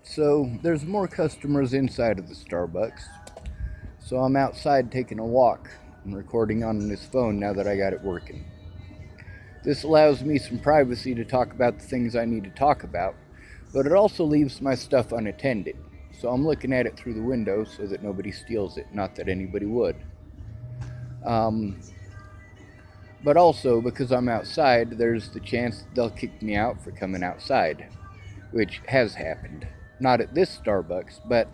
So there's more customers inside of the Starbucks. So I'm outside taking a walk and recording on this phone now that I got it working. This allows me some privacy to talk about the things I need to talk about, but it also leaves my stuff unattended. So I'm looking at it through the window so that nobody steals it, not that anybody would. Um, but also, because I'm outside, there's the chance they'll kick me out for coming outside, which has happened. Not at this Starbucks, but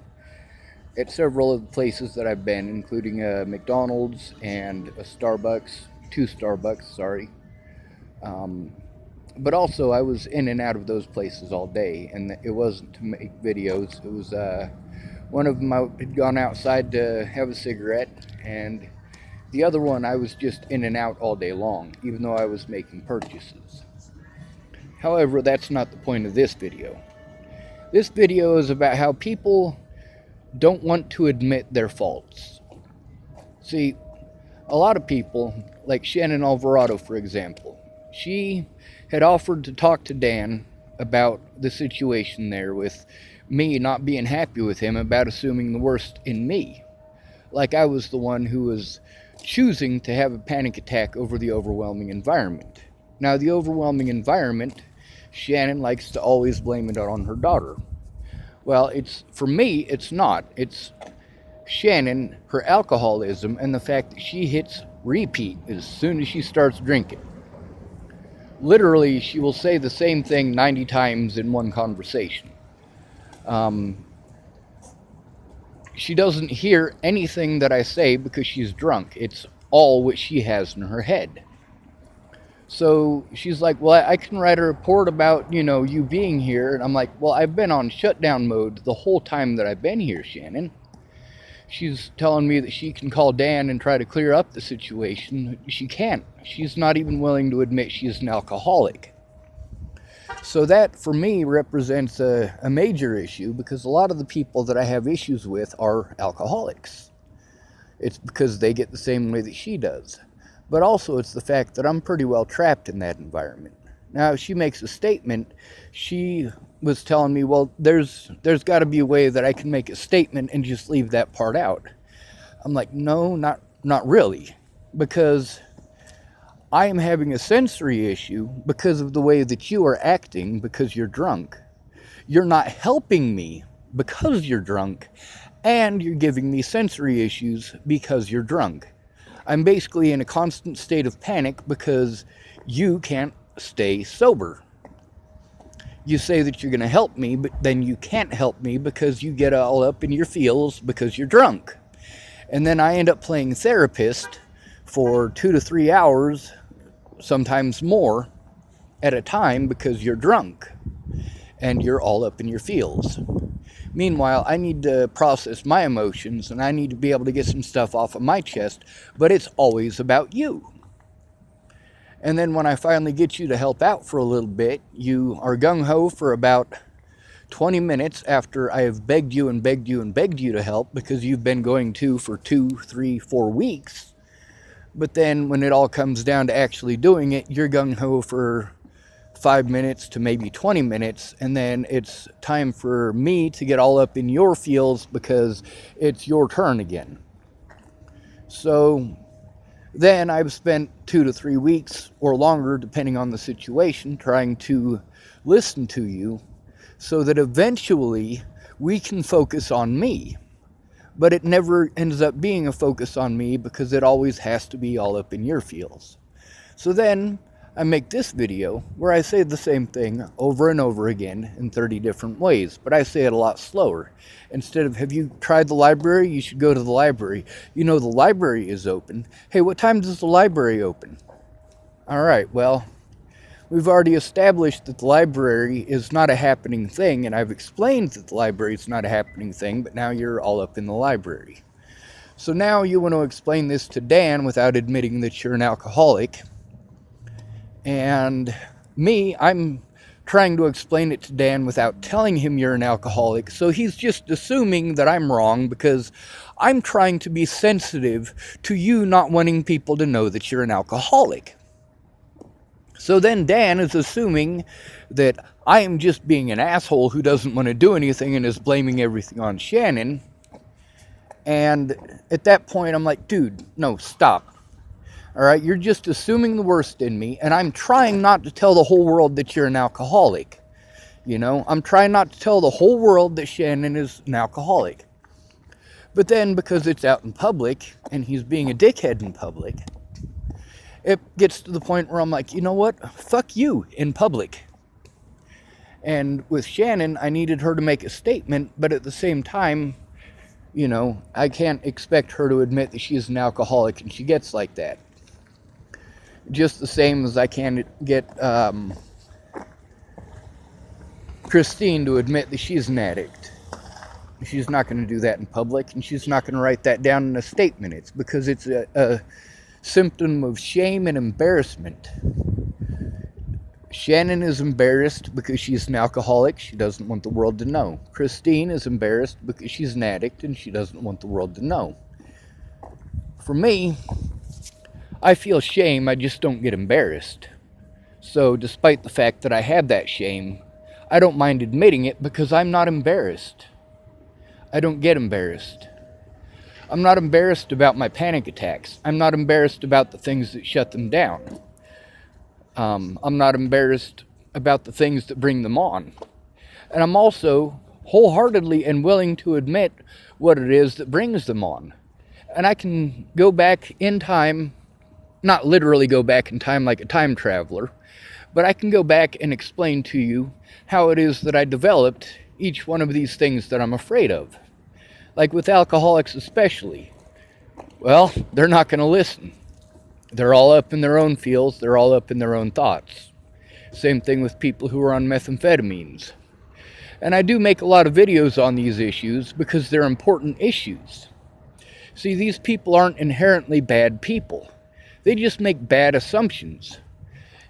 at several of the places that I've been, including a McDonald's and a Starbucks, two Starbucks, sorry. Um, but also, I was in and out of those places all day, and it wasn't to make videos. It was one of them I had gone outside to have a cigarette, and the other one I was just in and out all day long, even though I was making purchases. However, that's not the point of this video. This video is about how people don't want to admit their faults. See, a lot of people, like Shannon Alvarado, for example, she had offered to talk to Dan about the situation there with me not being happy with him about assuming the worst in me. Like I was the one who was choosing to have a panic attack over the overwhelming environment. Now, the overwhelming environment, Shannon likes to always blame it on her daughter. Well, for me, it's not. It's Shannon, her alcoholism, and the fact that she hits repeat as soon as she starts drinking. Literally, she will say the same thing 90 times in one conversation. She doesn't hear anything that I say because she's drunk. It's all what she has in her head. So she's like, well, I can write a report about, you being here. And I'm like, well, I've been on shutdown mode the whole time that I've been here, Shannon. She's telling me that she can call Dan and try to clear up the situation. She can't. She's not even willing to admit she's an alcoholic. So that, for me, represents a major issue because a lot of the people that I have issues with are alcoholics. It's because they get the same way that she does. But also it's the fact that I'm pretty well trapped in that environment. Now, if she makes a statement, she was telling me, well, there's got to be a way that I can make a statement and just leave that part out. I'm like, no, not really, because I am having a sensory issue because of the way that you are acting because you're drunk. You're not helping me because you're drunk, and you're giving me sensory issues because you're drunk. I'm basically in a constant state of panic because you can't stay sober. You say that you're going to help me, but then you can't help me because you get all up in your feels because you're drunk. And then I end up playing therapist for 2 to 3 hours, sometimes more, at a time because you're drunk and you're all up in your feels. Meanwhile, I need to process my emotions and I need to be able to get some stuff off of my chest, but it's always about you. And then when I finally get you to help out for a little bit, you are gung-ho for about 20 minutes after I have begged you and begged you and begged you to help because you've been going to for 2, 3, 4 weeks. But then when it all comes down to actually doing it, you're gung-ho for 5 minutes to maybe 20 minutes, and then it's time for me to get all up in your feels because it's your turn again. So then I've spent 2 to 3 weeks or longer, depending on the situation, trying to listen to you so that eventually we can focus on me. But it never ends up being a focus on me because it always has to be all up in your feels. So then I make this video where I say the same thing over and over again in 30 different ways, but I say it a lot slower. Instead of, have you tried the library? You should go to the library. The library is open. Hey, what time does the library open? All right, well, we've already established that the library is not a happening thing, and I've explained that the library is not a happening thing, but now you're all up in the library. So now you want to explain this to Dan without admitting that you're an alcoholic. And me, I'm trying to explain it to Dan without telling him you're an alcoholic. So he's just assuming that I'm wrong because I'm trying to be sensitive to you not wanting people to know that you're an alcoholic. So then Dan is assuming that I am just being an asshole who doesn't want to do anything and is blaming everything on Shannon. And at that point, I'm like, dude, no, stop. All right, you're just assuming the worst in me, and I'm trying not to tell the whole world that you're an alcoholic. You know, I'm trying not to tell the whole world that Shannon is an alcoholic. But then, because it's out in public, and he's being a dickhead in public, it gets to the point where I'm like, you know what? Fuck you in public. And with Shannon, I needed her to make a statement, but at the same time, you know, I can't expect her to admit that she's an alcoholic and she gets like that. Just the same as I can't get Christine to admit that she's an addict. She's not going to do that in public, and she's not going to write that down in a statement. It's because it's a symptom of shame and embarrassment. Shannon is embarrassed because she's an alcoholic. She doesn't want the world to know. Christine is embarrassed because she's an addict and she doesn't want the world to know. For me, I feel shame, I just don't get embarrassed. So despite the fact that I have that shame, I don't mind admitting it because I'm not embarrassed. I don't get embarrassed. I'm not embarrassed about my panic attacks. I'm not embarrassed about the things that shut them down. I'm not embarrassed about the things that bring them on. And I'm also wholeheartedly and willing to admit what it is that brings them on. And I can go back in time, not literally go back in time like a time traveler, but I can go back and explain to you how it is that I developed each one of these things that I'm afraid of. Like with alcoholics especially. Well, they're not going to listen. They're all up in their own fields. They're all up in their own thoughts. Same thing with people who are on methamphetamines. And I do make a lot of videos on these issues because they're important issues. See, these people aren't inherently bad people. They just make bad assumptions.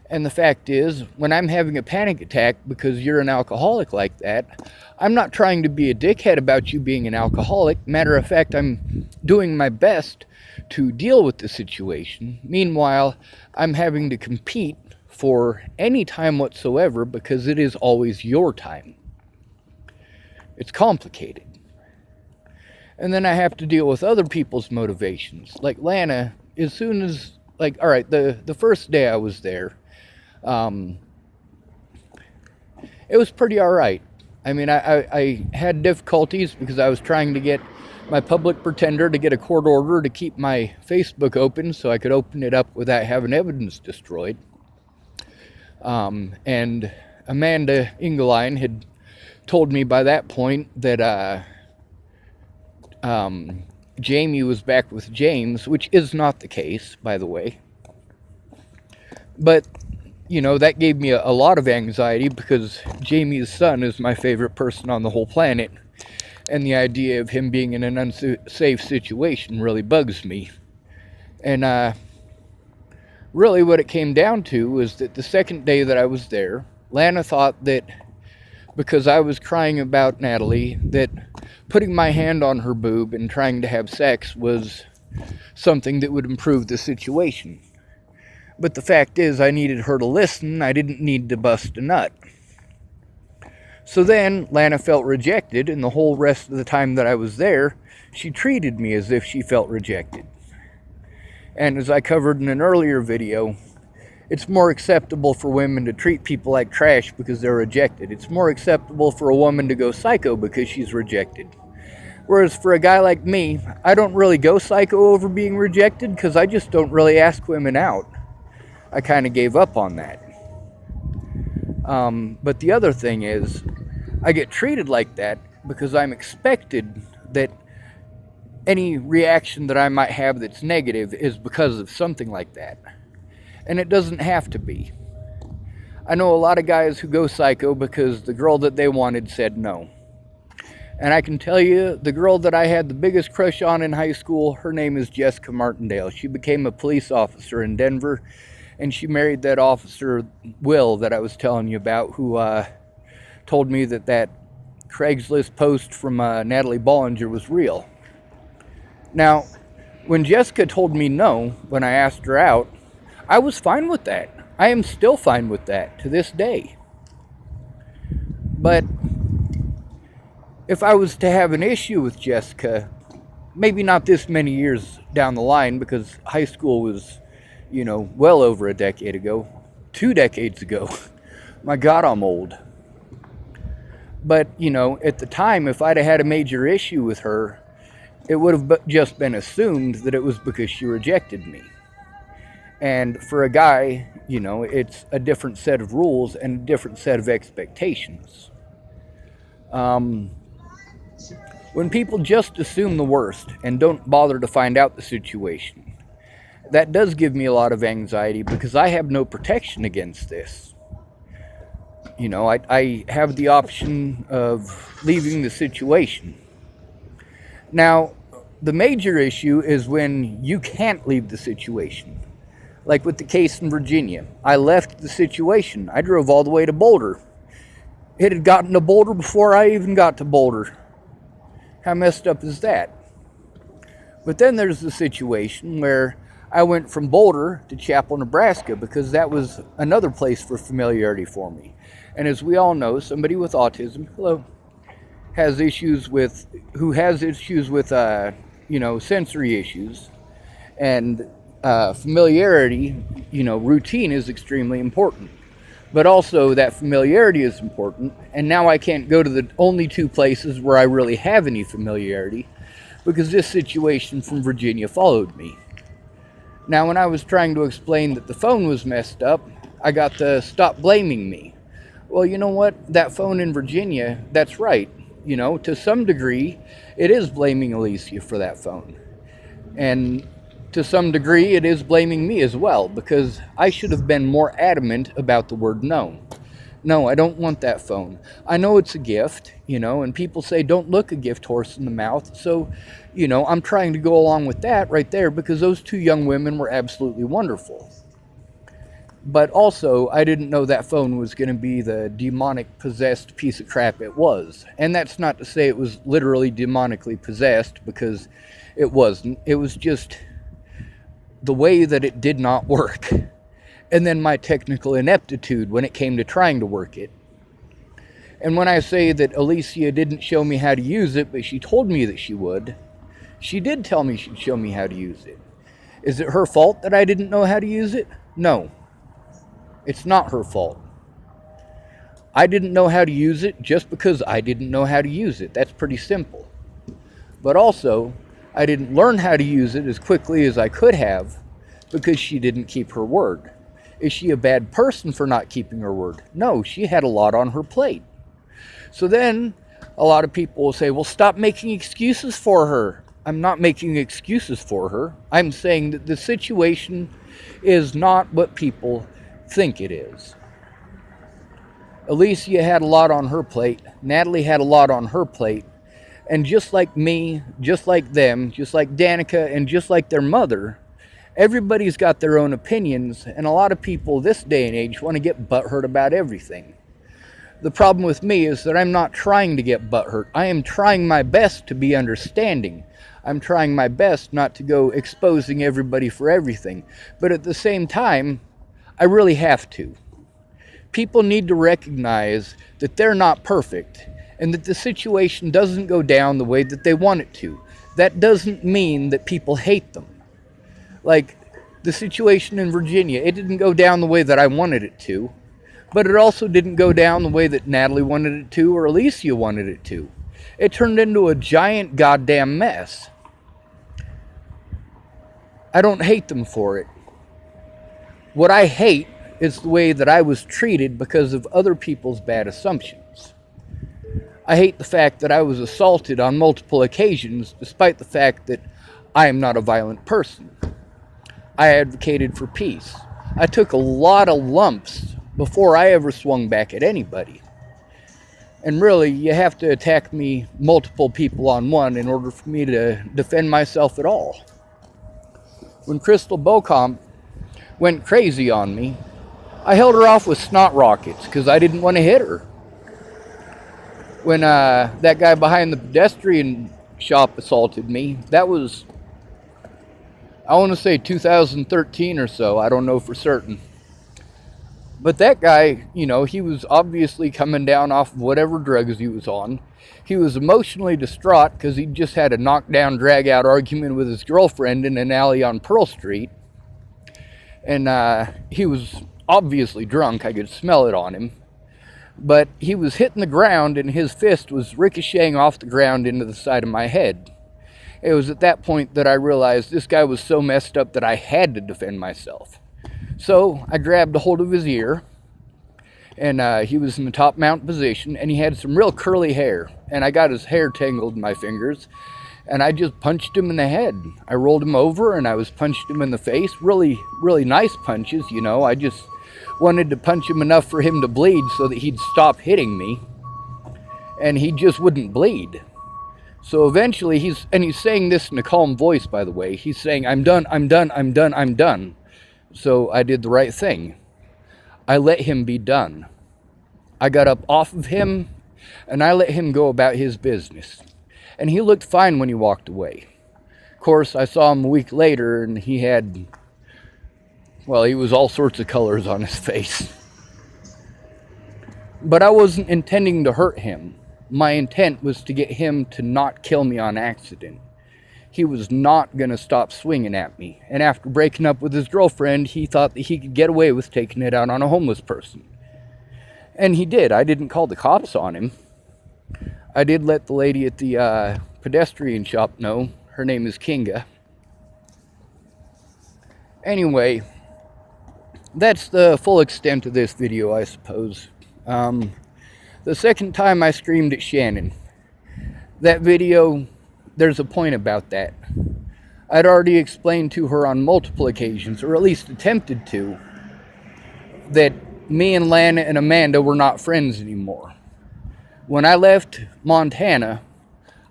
And the fact is, when I'm having a panic attack because you're an alcoholic like that, I'm not trying to be a dickhead about you being an alcoholic. Matter of fact, I'm doing my best to deal with the situation. Meanwhile, I'm having to compete for any time whatsoever because it is always your time. It's complicated. And then I have to deal with other people's motivations. Like Lana, as soon as, like, all right, the first day I was there, it was pretty all right. I mean, I had difficulties because I was trying to get my public pretender to get a court order to keep my Facebook open so I could open it up without having evidence destroyed. And Amanda Engeline had told me by that point that Jamie was back with James, which is not the case, by the way. But, you know, that gave me a lot of anxiety because Jamie's son is my favorite person on the whole planet. And the idea of him being in an unsafe situation really bugs me. And really what it came down to was that the second day that I was there, Lana thought that because I was crying about Natalie, that putting my hand on her boob and trying to have sex was something that would improve the situation. But the fact is, I needed her to listen. I didn't need to bust a nut. So then, Lana felt rejected, and the whole rest of the time that I was there, she treated me as if she felt rejected. And as I covered in an earlier video, it's more acceptable for women to treat people like trash because they're rejected. It's more acceptable for a woman to go psycho because she's rejected. Whereas for a guy like me, I don't really go psycho over being rejected because I just don't really ask women out. I kind of gave up on that. But the other thing is, I get treated like that because I'm expected that any reaction that I might have that's negative is because of something like that. And it doesn't have to be. I know a lot of guys who go psycho because the girl that they wanted said no. And I can tell you, the girl that I had the biggest crush on in high school, her name is Jessica Martindale. She became a police officer in Denver, and she married that officer, Will, that I was telling you about, who told me that Craigslist post from Natalie Bollinger was real. Now, when Jessica told me no, when I asked her out, I was fine with that. I am still fine with that to this day. But if I was to have an issue with Jessica, maybe not this many years down the line, because high school was, well over a decade ago, 2 decades ago. My God, I'm old. But, at the time, if I'd have had a major issue with her, it would have just been assumed that it was because she rejected me. And for a guy, it's a different set of rules and a different set of expectations. When people just assume the worst and don't bother to find out the situation, that does give me a lot of anxiety because I have no protection against this. I have the option of leaving the situation. Now, the major issue is when you can't leave the situation. Like with the case in Virginia, I left the situation. I drove all the way to Boulder. It had gotten to Boulder before I even got to Boulder. How messed up is that? But then there's the situation where I went from Boulder to Chapel, Nebraska, because that was another place for familiarity for me. And as we all know, somebody with autism, has issues with sensory issues, and familiarity, routine is extremely important. But also that familiarity is important, and now I can't go to the only two places where I really have any familiarity, because this situation from Virginia followed me. Now, when I was trying to explain that the phone was messed up, I got the stop blaming me. Well, you know what? That phone in Virginia, that's right. To some degree, it is blaming Alicia for that phone. And to some degree, it is blaming me as well, because I should have been more adamant about the word no. No, I don't want that phone. I know it's a gift, and people say don't look a gift horse in the mouth. So, I'm trying to go along with that right there because those two young women were absolutely wonderful. But also, I didn't know that phone was going to be the demonic possessed piece of crap it was. And that's not to say it was literally demonically possessed, because it wasn't. It was just the way that it did not work. And then my technical ineptitude when it came to trying to work it. And when I say that Alicia didn't show me how to use it, but she told me that she would, she did tell me she'd show me how to use it. Is it her fault that I didn't know how to use it? No. It's not her fault. I didn't know how to use it just because I didn't know how to use it. That's pretty simple. But also, I didn't learn how to use it as quickly as I could have because she didn't keep her word. Is she a bad person for not keeping her word? No, she had a lot on her plate. So then a lot of people will say, well, stop making excuses for her. I'm not making excuses for her. I'm saying that the situation is not what people think it is. Alicia had a lot on her plate. Natalie had a lot on her plate. And just like me, just like them, just like Danica, and just like their mother, everybody's got their own opinions, and a lot of people this day and age want to get butthurt about everything. The problem with me is that I'm not trying to get butthurt. I am trying my best to be understanding. I'm trying my best not to go exposing everybody for everything. But at the same time, I really have to. People need to recognize that they're not perfect, and that the situation doesn't go down the way that they want it to. That doesn't mean that people hate them. Like the situation in Virginia, it didn't go down the way that I wanted it to, but it also didn't go down the way that Natalie wanted it to or Alicia wanted it to. It turned into a giant goddamn mess. I don't hate them for it. What I hate is the way that I was treated because of other people's bad assumptions. I hate the fact that I was assaulted on multiple occasions, despite the fact that I am not a violent person. I advocated for peace. I took a lot of lumps before I ever swung back at anybody. And really, you have to attack me multiple people on one in order for me to defend myself at all. When Crystal Beauchamp went crazy on me, I held her off with snot rockets because I didn't want to hit her. When that guy behind the pedestrian shop assaulted me, that was, I want to say 2013 or so, I don't know for certain. But that guy, you know, he was obviously coming down off of whatever drugs he was on. He was emotionally distraught because he just had a knockdown, drag out argument with his girlfriend in an alley on Pearl Street. And he was obviously drunk. I could smell it on him. But he was hitting the ground, and his fist was ricocheting off the ground into the side of my head. It was at that point that I realized this guy was so messed up that I had to defend myself. So I grabbed a hold of his ear, and he was in the top mount position, and he had some real curly hair, and I got his hair tangled in my fingers, and I just punched him in the head. I rolled him over, and I punched him in the face. Really, really nice punches, you know. I just wanted to punch him enough for him to bleed so that he'd stop hitting me, and he just wouldn't bleed. So eventually he's saying this in a calm voice, by the way. He's saying, "I'm done, I'm done, I'm done, I'm done." So I did the right thing. I let him be done. I got up off of him, and I let him go about his business. And he looked fine when he walked away. Of course, I saw him a week later, and he was all sorts of colors on his face. But I wasn't intending to hurt him. My intent was to get him to not kill me on accident. He was not going to stop swinging at me. And after breaking up with his girlfriend, he thought that he could get away with taking it out on a homeless person. And he did. I didn't call the cops on him. I did let the lady at the pedestrian shop know. Her name is Kinga. Anyway, that's the full extent of this video, I suppose. The second time I screamed at Shannon, that video, there's a point about that. I'd already explained to her on multiple occasions, or at least attempted to, that me and Lana and Amanda were not friends anymore. When I left Montana,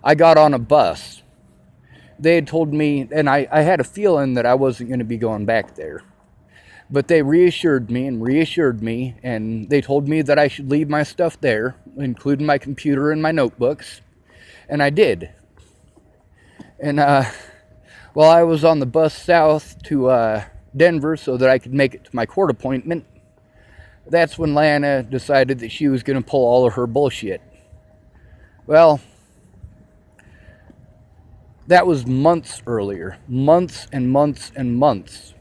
I got on a bus. They had told me, and I had a feeling that I wasn't going to be going back there. But they reassured me, and they told me that I should leave my stuff there, including my computer and my notebooks. And I did. And while I was on the bus south to Denver so that I could make it to my court appointment, that's when Lana decided that she was going to pull all of her bullshit. Well, that was months earlier. Months and months and months.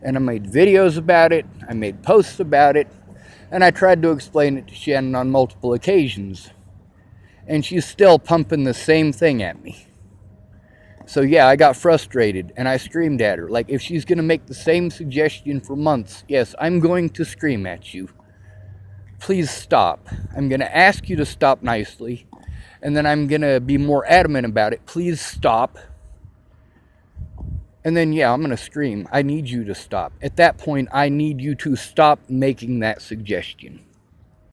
And I made videos about it, I made posts about it, and I tried to explain it to Shannon on multiple occasions. And she's still pumping the same thing at me. So yeah, I got frustrated, and I screamed at her. Like, if she's going to make the same suggestion for months, yes, I'm going to scream at you. Please stop. I'm going to ask you to stop nicely, and then I'm going to be more adamant about it. Please stop. And then, yeah, I'm going to scream. I need you to stop. At that point, I need you to stop making that suggestion.